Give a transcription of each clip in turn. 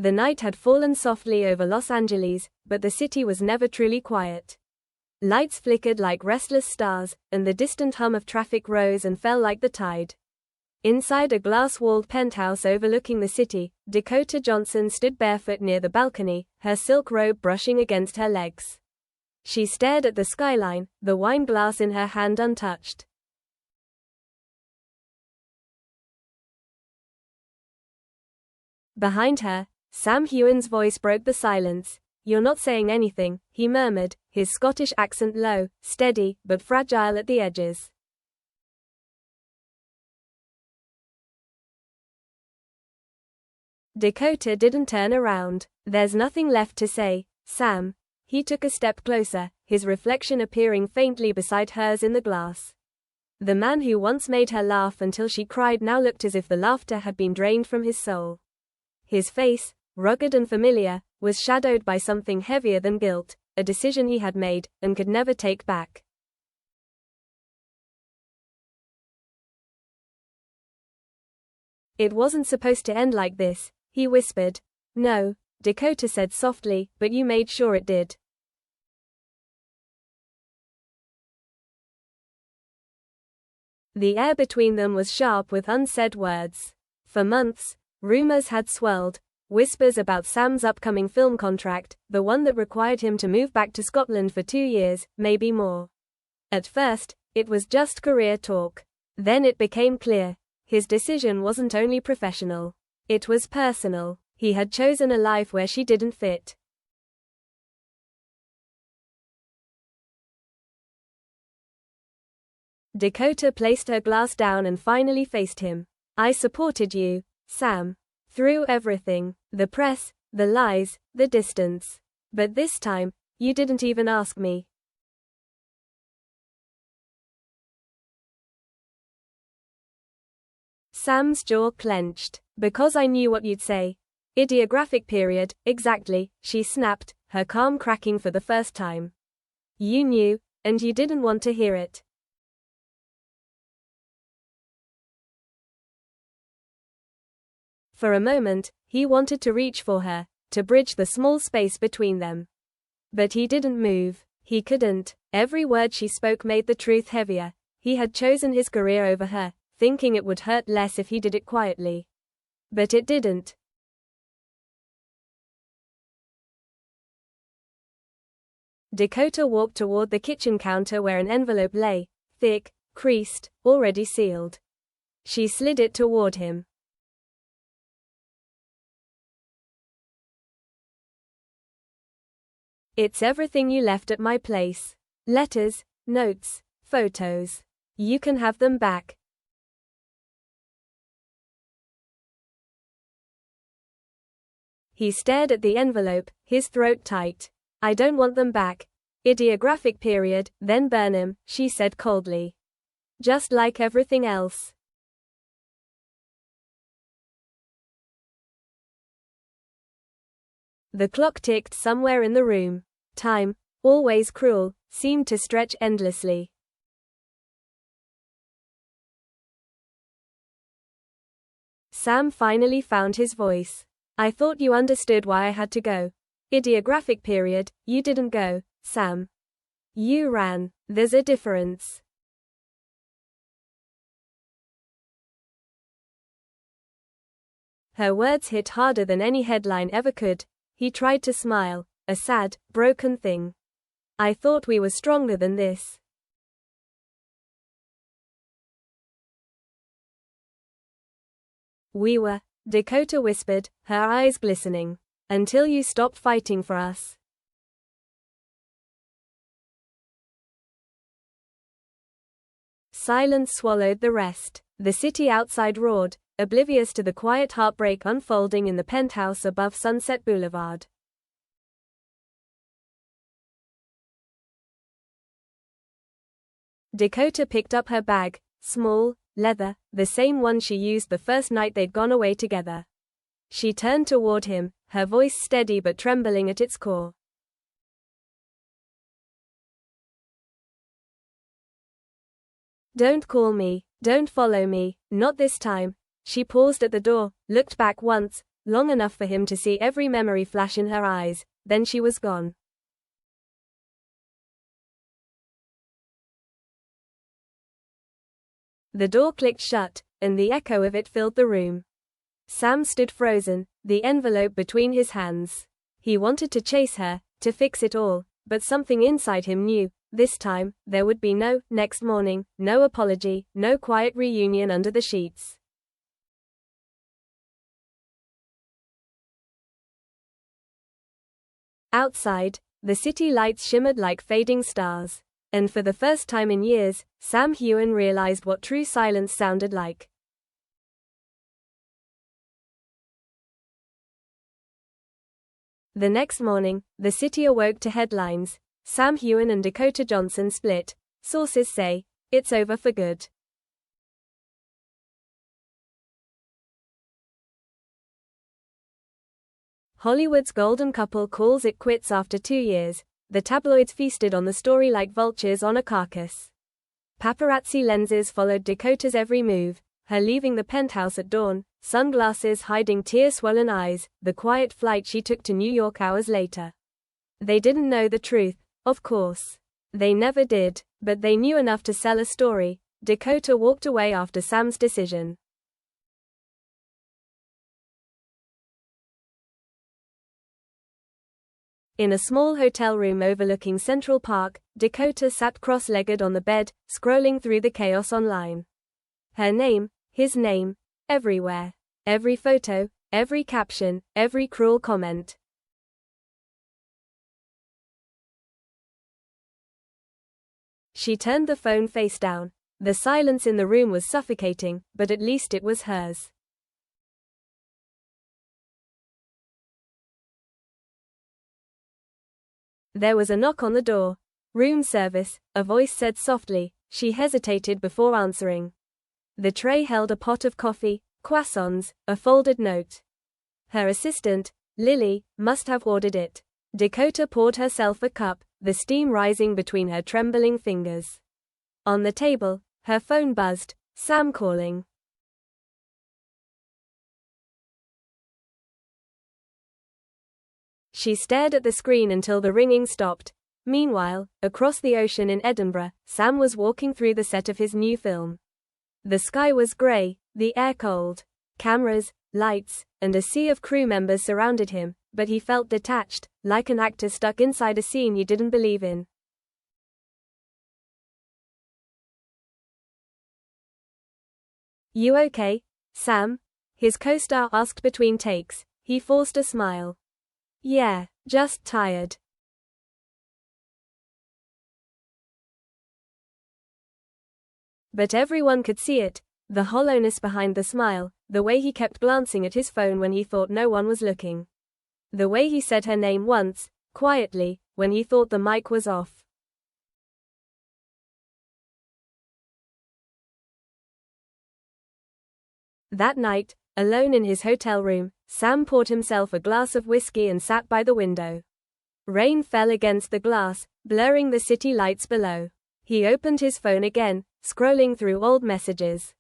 The night had fallen softly over Los Angeles, but the city was never truly quiet. Lights flickered like restless stars, and the distant hum of traffic rose and fell like the tide. Inside a glass-walled penthouse overlooking the city, Dakota Johnson stood barefoot near the balcony, her silk robe brushing against her legs. She stared at the skyline, the wine glass in her hand untouched. Behind her, Sam Heughan's voice broke the silence. "You're not saying anything," he murmured, his Scottish accent low, steady, but fragile at the edges. Dakota didn't turn around. "There's nothing left to say, Sam." He took a step closer, his reflection appearing faintly beside hers in the glass. The man who once made her laugh until she cried now looked as if the laughter had been drained from his soul. His face, rugged and familiar, was shadowed by something heavier than guilt, a decision he had made, and could never take back. "It wasn't supposed to end like this," he whispered. "No," Dakota said softly, "but you made sure it did." The air between them was sharp with unsaid words. For months, rumors had swirled, whispers about Sam's upcoming film contract, the one that required him to move back to Scotland for 2 years, maybe more. At first, it was just career talk. Then it became clear. His decision wasn't only professional. It was personal. He had chosen a life where she didn't fit. Dakota placed her glass down and finally faced him. "I supported you, Sam. Through everything. The press, the lies, the distance. But this time, you didn't even ask me." Sam's jaw clenched. "Because I knew what you'd say." "Ideographic period, exactly," she snapped, her calm cracking for the first time. "You knew, and you didn't want to hear it." For a moment, he wanted to reach for her, to bridge the small space between them. But he didn't move. He couldn't. Every word she spoke made the truth heavier. He had chosen his career over her, thinking it would hurt less if he did it quietly. But it didn't. Dakota walked toward the kitchen counter where an envelope lay, thick, creased, already sealed. She slid it toward him. "It's everything you left at my place. Letters, notes, photos. You can have them back." He stared at the envelope, his throat tight. "I don't want them back. Ideographic period, then burn 'em," she said coldly. "Just like everything else." The clock ticked somewhere in the room. Time, always cruel, seemed to stretch endlessly. Sam finally found his voice. "I thought you understood why I had to go. Ideographic period, you didn't go, Sam. You ran. There's a difference." Her words hit harder than any headline ever could. He tried to smile, a sad, broken thing. "I thought we were stronger than this." "We were," Dakota whispered, her eyes glistening. "Until you stopped fighting for us." Silence swallowed the rest. The city outside roared, oblivious to the quiet heartbreak unfolding in the penthouse above Sunset Boulevard. Dakota picked up her bag, small, leather, the same one she used the first night they'd gone away together. She turned toward him, her voice steady but trembling at its core. "Don't call me, don't follow me, not this time." She paused at the door, looked back once, long enough for him to see every memory flash in her eyes, then she was gone. The door clicked shut, and the echo of it filled the room. Sam stood frozen, the envelope between his hands. He wanted to chase her, to fix it all, but something inside him knew, this time, there would be no next morning, no apology, no quiet reunion under the sheets. Outside, the city lights shimmered like fading stars. And for the first time in years, Sam Heughan realized what true silence sounded like. The next morning, the city awoke to headlines. Sam Heughan and Dakota Johnson split. Sources say, it's over for good. Hollywood's golden couple calls it quits after 2 years. The tabloids feasted on the story like vultures on a carcass. Paparazzi lenses followed Dakota's every move, her leaving the penthouse at dawn, sunglasses hiding tear-swollen eyes, the quiet flight she took to New York hours later. They didn't know the truth, of course. They never did, but they knew enough to sell a story. Dakota walked away after Sam's decision. In a small hotel room overlooking Central Park, Dakota sat cross-legged on the bed, scrolling through the chaos online. Her name, his name, everywhere. Every photo, every caption, every cruel comment. She turned the phone face down. The silence in the room was suffocating, but at least it was hers. There was a knock on the door. Room service, a voice said softly. She hesitated before answering. The tray held a pot of coffee, croissants, a folded note. Her assistant, Lily, must have ordered it. Dakota poured herself a cup, the steam rising between her trembling fingers. On the table, her phone buzzed. Sam calling. She stared at the screen until the ringing stopped. Meanwhile, across the ocean in Edinburgh, Sam was walking through the set of his new film. The sky was grey, the air cold. Cameras, lights, and a sea of crew members surrounded him, but he felt detached, like an actor stuck inside a scene he didn't believe in. You okay, Sam? His co-star asked between takes. He forced a smile. Yeah, just tired. But everyone could see it, the hollowness behind the smile, the way he kept glancing at his phone when he thought no one was looking. The way he said her name once, quietly, when he thought the mic was off. That night, alone in his hotel room, Sam poured himself a glass of whiskey and sat by the window. Rain fell against the glass, blurring the city lights below. He opened his phone again, scrolling through old messages.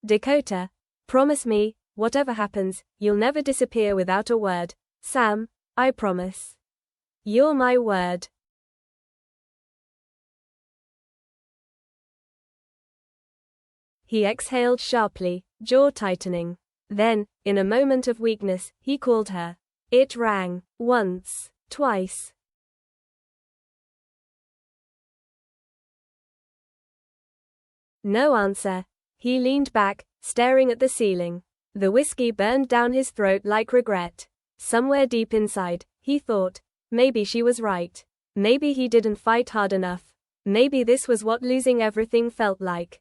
Dakota, promise me, whatever happens, you'll never disappear without a word. Sam, I promise. You're my word. He exhaled sharply, jaw tightening. Then, in a moment of weakness, he called her. It rang. Once. Twice. No answer. He leaned back, staring at the ceiling. The whiskey burned down his throat like regret. Somewhere deep inside, he thought, maybe she was right. Maybe he didn't fight hard enough. Maybe this was what losing everything felt like.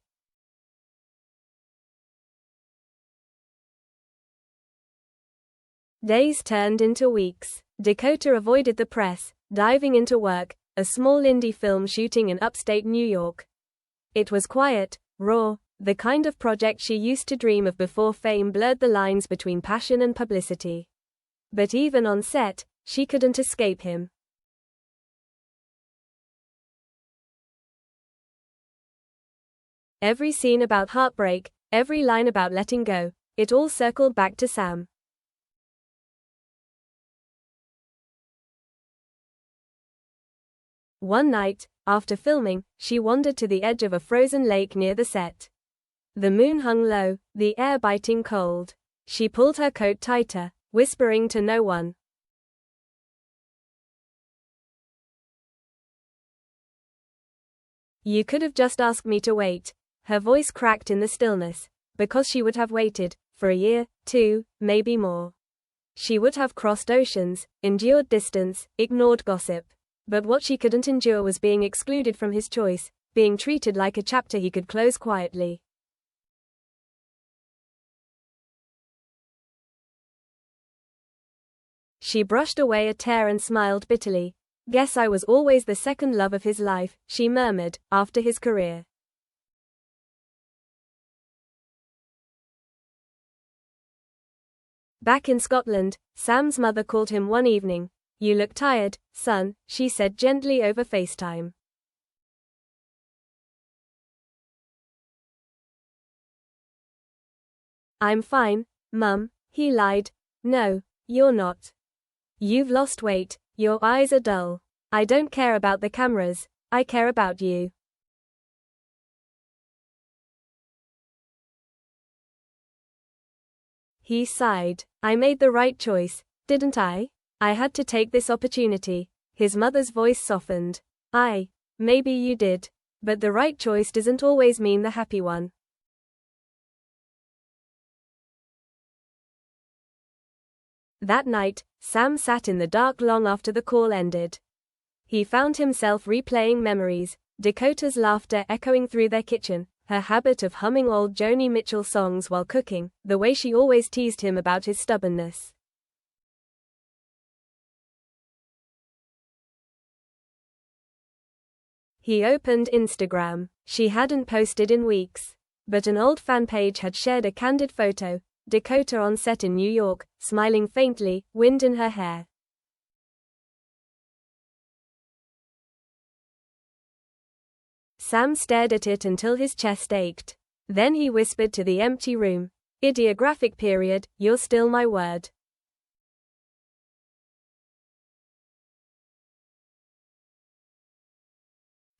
Days turned into weeks. Dakota avoided the press, diving into work, a small indie film shooting in upstate New York. It was quiet, raw, the kind of project she used to dream of before fame blurred the lines between passion and publicity. But even on set, she couldn't escape him. Every scene about heartbreak, every line about letting go, it all circled back to Sam. One night, after filming, she wandered to the edge of a frozen lake near the set. The moon hung low, the air biting cold. She pulled her coat tighter, whispering to no one. "You could have just asked me to wait." Her voice cracked in the stillness, because she would have waited, for a year, 2, maybe more. She would have crossed oceans, endured distance, ignored gossip. But what she couldn't endure was being excluded from his choice, being treated like a chapter he could close quietly. She brushed away a tear and smiled bitterly. "Guess I was always the second love of his life," she murmured, after his career. Back in Scotland, Sam's mother called him one evening. "You look tired, son," she said gently over FaceTime. "I'm fine, Mum," he lied. "No, you're not. You've lost weight, your eyes are dull. I don't care about the cameras, I care about you." He sighed. "I made the right choice, didn't I? I had to take this opportunity." His mother's voice softened. Maybe you did. But the right choice doesn't always mean the happy one." That night, Sam sat in the dark long after the call ended. He found himself replaying memories, Dakota's laughter echoing through their kitchen, her habit of humming old Joni Mitchell songs while cooking, the way she always teased him about his stubbornness. He opened Instagram. She hadn't posted in weeks. But an old fan page had shared a candid photo, Dakota on set in New York, smiling faintly, wind in her hair. Sam stared at it until his chest ached. Then he whispered to the empty room, "Ideographic period, you're still my word."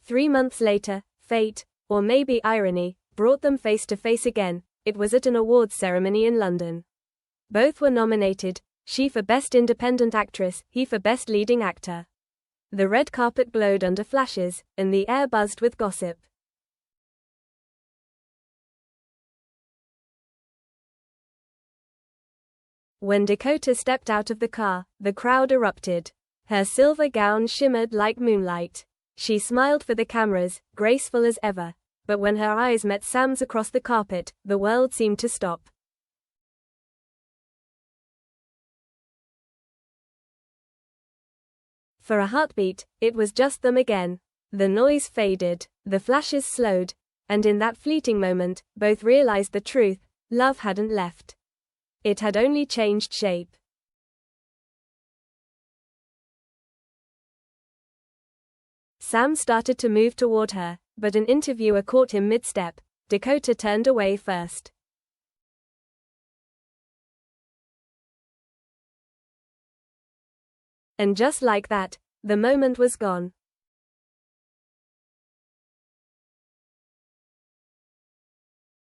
Three months later, fate, or maybe irony, brought them face to face again. It was at an awards ceremony in London. Both were nominated, she for Best Independent Actress, he for Best Leading Actor. The red carpet glowed under flashes, and the air buzzed with gossip. When Dakota stepped out of the car, the crowd erupted. Her silver gown shimmered like moonlight. She smiled for the cameras, graceful as ever. But when her eyes met Sam's across the carpet, the world seemed to stop. For a heartbeat, it was just them again. The noise faded, the flashes slowed, and in that fleeting moment, both realized the truth: love hadn't left. It had only changed shape. Sam started to move toward her, but an interviewer caught him mid-step. Dakota turned away first. And just like that, the moment was gone.